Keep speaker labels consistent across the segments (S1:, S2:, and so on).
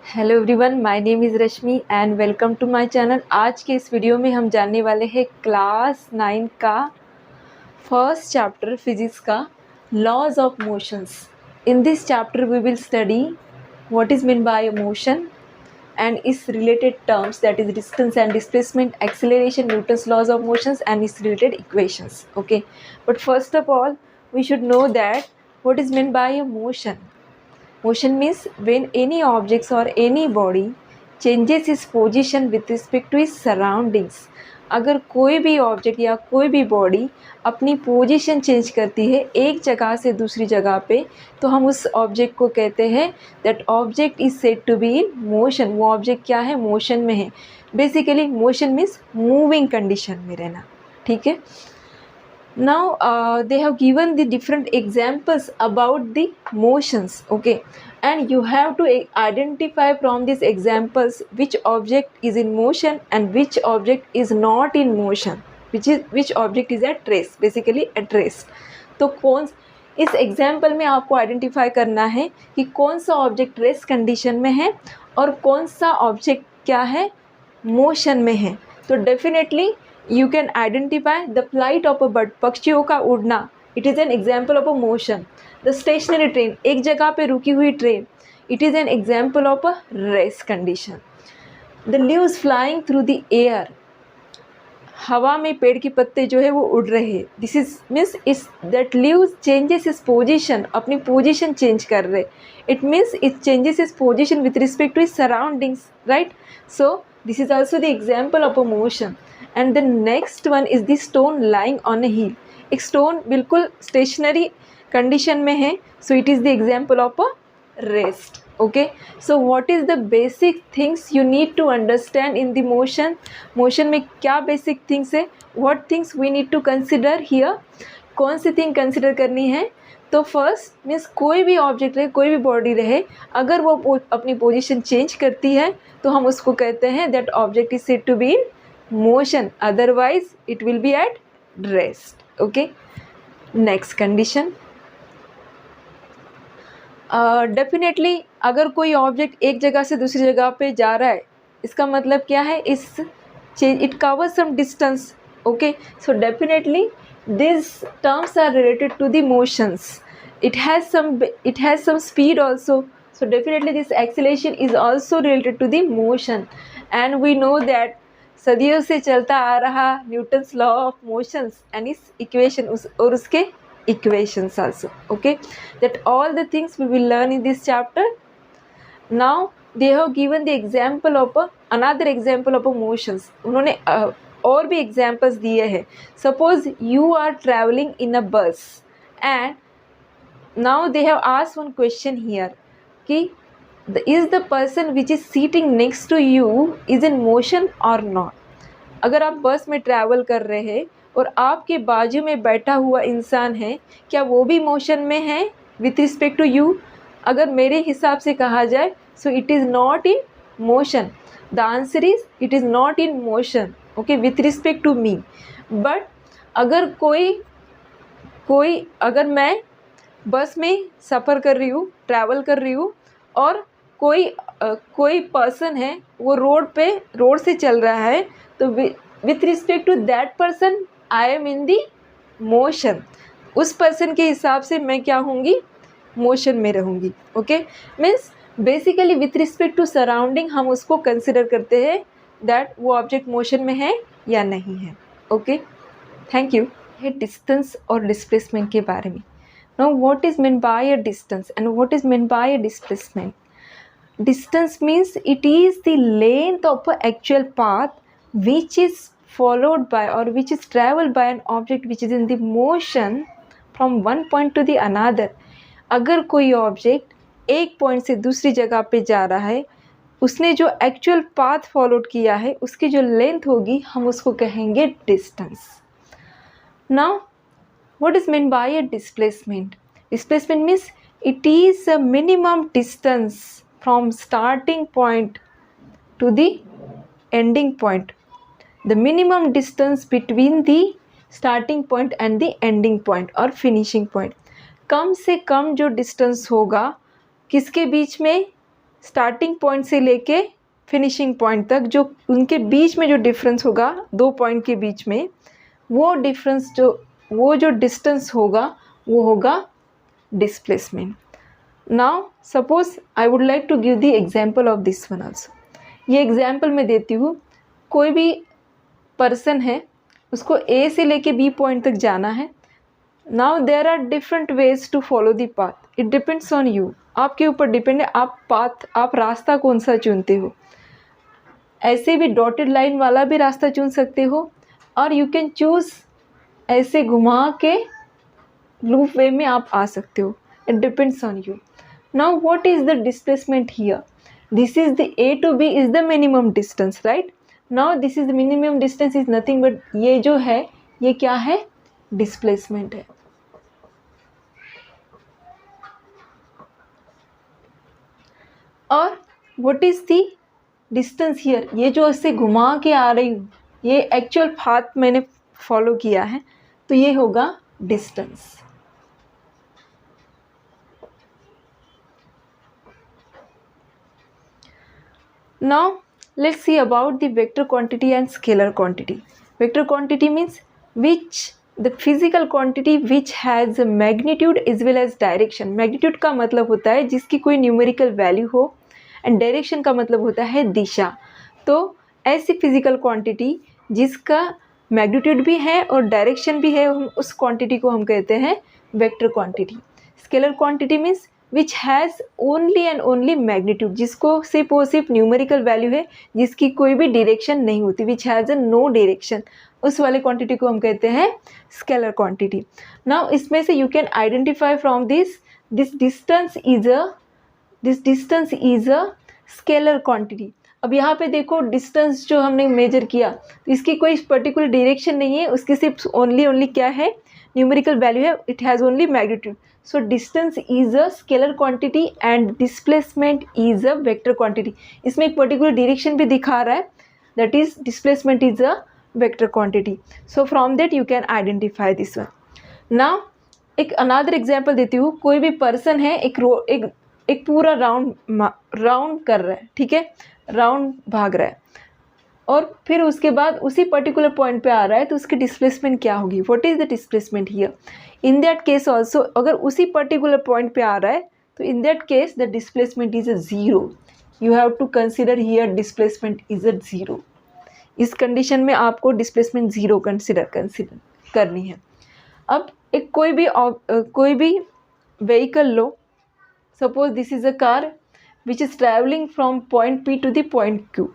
S1: Hello everyone, my name is Rashmi and welcome to my channel. आज के इस video में हम जानने वाले हैं क्लास 9 का फर्स्ट चैप्टर फिजिक्स का laws of motions. In this chapter we will study what is mean by motion and its related terms, that is distance and displacement, acceleration, Newton's laws of motions and its related equations. Okay, but first of all we should know that what is meant by a motion. Motion means when any objects or any body changes its position with respect to its surroundings. अगर कोई भी object या कोई भी body अपनी position change करती है एक जगह से दूसरी जगह पे, तो हम उस ऑब्जेक्ट को कहते हैं that object is said to be in motion. वो ऑब्जेक्ट क्या है? मोशन में है। Basically motion means moving condition में रहना। ठीक है। Now they have given the different examples about the motions. Okay, and you have to identify from these examples which object is in motion and which object is not in motion, which object is at rest, basically at rest. तो कौन इस example में आपको identify करना है कि कौन सा ऑब्जेक्ट रेस्ट कंडीशन में है और कौन सा ऑब्जेक्ट क्या है, मोशन में है। तो definitely you can identify the flight of a bird, पक्षियों का उड़ना, it is an example of a motion. The stationary train, एक जगह पे रुकी हुई train, it is an example of a rest condition. The leaves flying through the air, हवा में पेड़ के पत्ते जो है वो उड़ रहे हैं। This is means is that leaves changes is position, अपनी पोजिशन चेंज कर रहे। It means it changes is position with respect to is surroundings, right. So this is also the example of a motion. And the next one is the stone lying on a hill. एक stone बिल्कुल stationary condition में है, so it is the example of a rest. Okay, so what is the basic things you need to understand in the motion में क्या basic things है, what things we need to consider here, कौन सी thing consider करनी है। तो first means कोई भी object रहे, कोई भी बॉडी रहे, अगर वो अपनी पोजीशन चेंज करती है तो हम उसको कहते हैं that object is said to be in motion, otherwise it will be at rest. Okay, next condition, definitely अगर कोई ऑब्जेक्ट एक जगह से दूसरी जगह पे जा रहा है, इसका मतलब क्या है, it covers some distance. Okay, so definitely this terms are related to the motions. It has some speed also, so definitely this acceleration is also related to the motion. And we know that सदियों से चलता आ रहा Newton's law of motions and इस equation और उसके equations also. Okay, that all the things we will learn in this chapter. Now they have given the example of another example of motions. उन्होंने और भी examples दिए हैं. Suppose you are traveling in a bus and now they have asked one question here कि is the person which is sitting next to you is in motion or not. अगर आप बस में ट्रैवल कर रहे हैं और आपके बाजू में बैठा हुआ इंसान है, क्या वो भी मोशन में है विथ रिस्पेक्ट टू यू? अगर मेरे हिसाब से कहा जाए so it is not in motion. The answer is it is not in motion, okay, with respect to me. But अगर अगर मैं बस में सफ़र कर रही हूँ, ट्रैवल कर रही हूँ, और कोई पर्सन है वो रोड से चल रहा है, तो with respect to that person I am in the motion. उस पर्सन के हिसाब से मैं क्या होंगी, मोशन में रहूँगी। Okay, means basically with respect to surrounding हम उसको कंसिडर करते हैं दैट वो ऑब्जेक्ट मोशन में है या नहीं है। Okay, thank you. है डिस्टेंस और डिस्प्लेसमेंट के बारे में। Now what is mean by a distance and what is mean by a displacement. Distance means it is the length of an actual path which is followed by or which is traveled by an object which is in the motion from one point to the another. अगर कोई object एक point से दूसरी जगह पे जा रहा है, उसने जो एक्चुअल पाथ फॉलोड किया है उसकी जो लेंथ होगी हम उसको कहेंगे distance. Now what is mean by a displacement. Displacement means it is a minimum distance from starting point to the ending point, the minimum distance between the starting point and the ending point or finishing point. कम से कम जो distance होगा किसके बीच में, starting point से लेके finishing point तक जो उनके बीच में जो डिफरेंस होगा, 2 पॉइंट के बीच में, वो डिफरेंस वो जो डिस्टेंस होगा वो होगा displacement. Now suppose I would like to give the example of this one also. ये एग्जाम्पल मैं देती हूँ. कोई भी पर्सन है, उसको ए से लेके बी पॉइंट तक जाना है. Now there are different ways to follow the path. It depends on you. आपके ऊपर डिपेंड है आप रास्ता कौन सा चुनते हो. ऐसे भी डॉटेड लाइन वाला भी रास्ता चुन सकते हो, और यू कैन चूज़ ऐसे घुमा के लूप वे में आप आ सकते हो. It depends on you. Now what is the displacement here? This is the A to B is the minimum distance, right? Now this is the minimum distance is nothing but ये जो है ये क्या है? डिस्प्लेसमेंट है. और what is the distance here? ये जो इससे घुमा के आ रही हूँ, ये एक्चुअल पाथ मैंने फॉलो किया है, तो ये होगा distance. Now let's see about the vector quantity and scalar quantity. Vector quantity means the physical quantity which has a magnitude as well as direction. Magnitude का मतलब होता है जिसकी कोई numerical value हो, and direction का मतलब होता है दिशा. तो ऐसी physical quantity जिसका magnitude भी है और direction भी है, हम उस quantity को हम कहते हैं vector quantity. Scalar quantity means which has only and only magnitude, जिसको सिर्फ और सिर्फ न्यूमेरिकल वैल्यू है, जिसकी कोई भी डायरेक्शन नहीं होती, which has a no direction, उस वाले क्वांटिटी को हम कहते हैं स्केलर क्वांटिटी. नाउ इसमें से you can identify from this distance is a scalar quantity. अब यहाँ पे देखो डिस्टेंस जो हमने मेजर किया, तो इसकी कोई पर्टिकुलर डायरेक्शन नहीं है, उसकी सिर्फ ओनली क्या है? न्यूमेरिकल वैल्यू है. It has only magnitude. So distance is a scalar quantity and displacement is a vector quantity. इसमें एक particular direction भी दिखा रहा है, that is displacement is a vector quantity. So from that you can identify this one. Now एक another example देती हूँ. कोई भी person है, एक पूरा राउंड कर रहा है, ठीक है, राउंड भाग रहा है, और फिर उसके बाद उसी पर्टिकुलर पॉइंट पे आ रहा है, तो उसकी डिस्प्लेसमेंट क्या होगी? What is the displacement here? In that case also, अगर उसी पर्टिकुलर पॉइंट पे आ रहा है, तो in that case the displacement is a zero. You have to consider here displacement is a zero. इस कंडीशन में आपको डिस्प्लेसमेंट ज़ीरो कंसिडर करनी है. अब एक कोई भी व्हीकल लो. Suppose this is a car which is travelling from point P to the point Q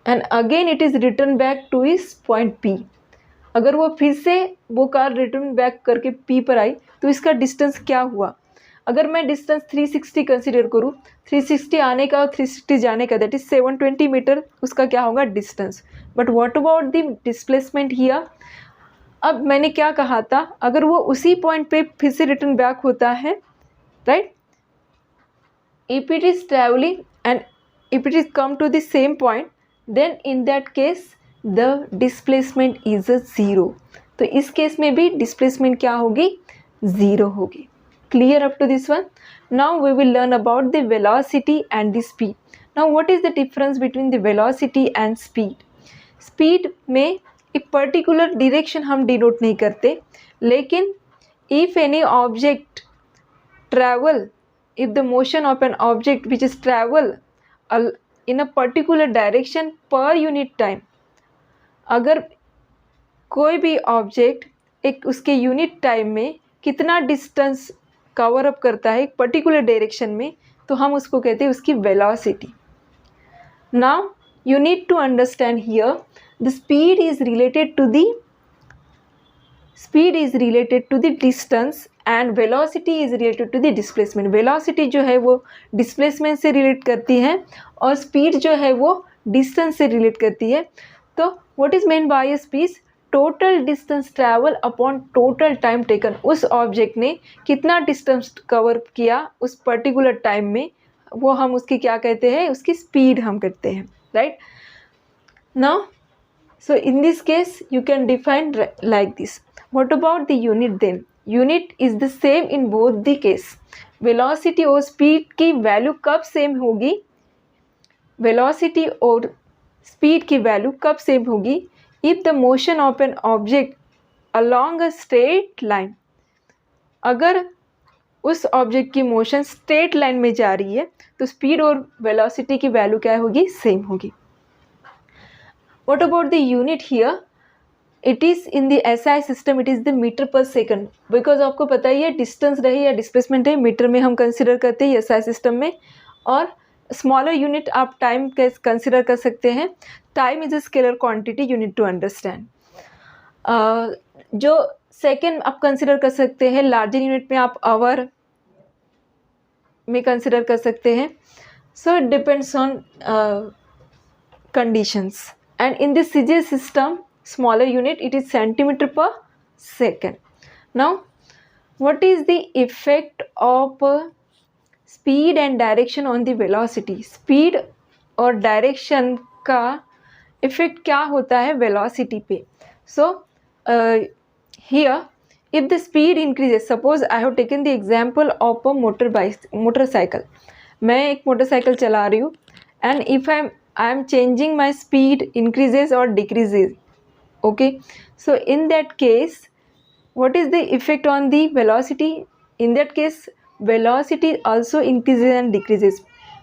S1: and again it is return back to इस पॉइंट पी. अगर वो फिर से वो कार रिटर्न बैक करके पी पर आई, तो इसका डिस्टेंस क्या हुआ? अगर मैं डिस्टेंस 360 कंसिडर करूँ, 360 आने का और 360 जाने का, दैट इज़ 720 मीटर उसका क्या होगा? Distance. But what about the displacement here? अब मैंने क्या कहा था? अगर वो उसी पॉइंट पे फिर से रिटर्न बैक होता है, right, if it is travelling and if it is come to the same point, then in that case the displacement is a zero. तो इस केस में भी डिस्प्लेसमेंट क्या होगी? ज़ीरो होगी. Clear up to this one? Now we will learn about the velocity and the speed. Now what is the difference between the velocity and speed? Speed में एक particular direction हम denote नहीं करते, लेकिन if any object travel, if the motion of an object which is travel in a particular direction per unit time, अगर कोई भी object एक उसके यूनिट टाइम में कितना डिस्टेंस कवर अप करता है एक पर्टिकुलर डायरेक्शन में, तो हम उसको कहते हैं उसकी velocity. Now you need to understand here the speed is related to the distance and velocity is related to the displacement. Velocity जो है वो डिस्प्लेसमेंट से रिलेट करती है और स्पीड जो है वो डिस्टेंस से रिलेट करती है. तो what is main by speed? Total distance travel upon total time taken. उस ऑब्जेक्ट ने कितना डिस्टेंस कवर किया उस पर्टिकुलर टाइम में, वो हम उसकी क्या कहते हैं? उसकी स्पीड हम कहते हैं, right. Now so in this case you can define like this. What about the unit then? Unit is the same in both the case. Velocity और स्पीड की वैल्यू कब सेम होगी, वेलोसिटी और स्पीड की value कब same होगी, if the motion of an object along a straight line, अगर उस ऑब्जेक्ट की मोशन स्ट्रेट लाइन में जा रही है तो स्पीड और वेलोसिटी की वैल्यू क्या होगी, सेम होगी। What about the unit here, it is in the SI system it is the metre per second, because आपको पता ही है डिस्टेंस रहे या डिस्प्लेसमेंट है मीटर में हम कंसिडर करते हैं एसआई सिस्टम में। और स्मॉलर यूनिट आप टाइम कंसिडर कर सकते हैं। Time is a scalar quantity, you need to understand. जो सेकेंड आप कंसिडर कर सकते हैं, लार्जर यूनिट में आप आवर में कंसिडर कर सकते हैं। So it depends on conditions and in this CGS system smaller unit it is centimeter per second. Now what is the effect of speed and direction on the velocity, speed और direction का effect क्या होता है velocity पे। So here if the speed increases, suppose I have taken the example of a motorcycle, मैं एक motorcycle चला रही हूँ and if I am changing my speed increases or decreases, okay, so in that case what is the effect on the velocity, in that case velocity also increases and decreases,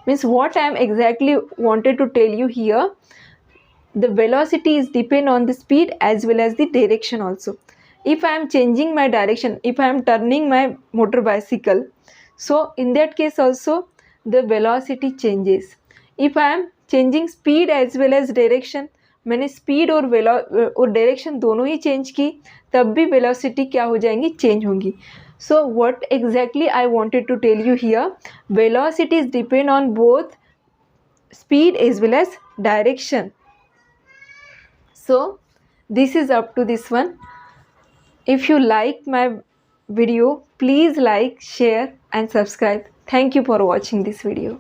S1: means what I am exactly wanted to tell you here, the velocity is depend on the speed as well as the direction also. If I am changing my direction, if I am turning my motor bicycle, so in that case also the velocity changes. If I am changing speed as well as direction, मैंने speed और direction दोनों ही change की, तब भी velocity क्या हो जाएंगी, change होंगी। So what exactly I wanted to tell you here, velocity is depend on both speed as well as direction. So this is up to this one. If you like my video please like, share and subscribe. Thank you for watching this video.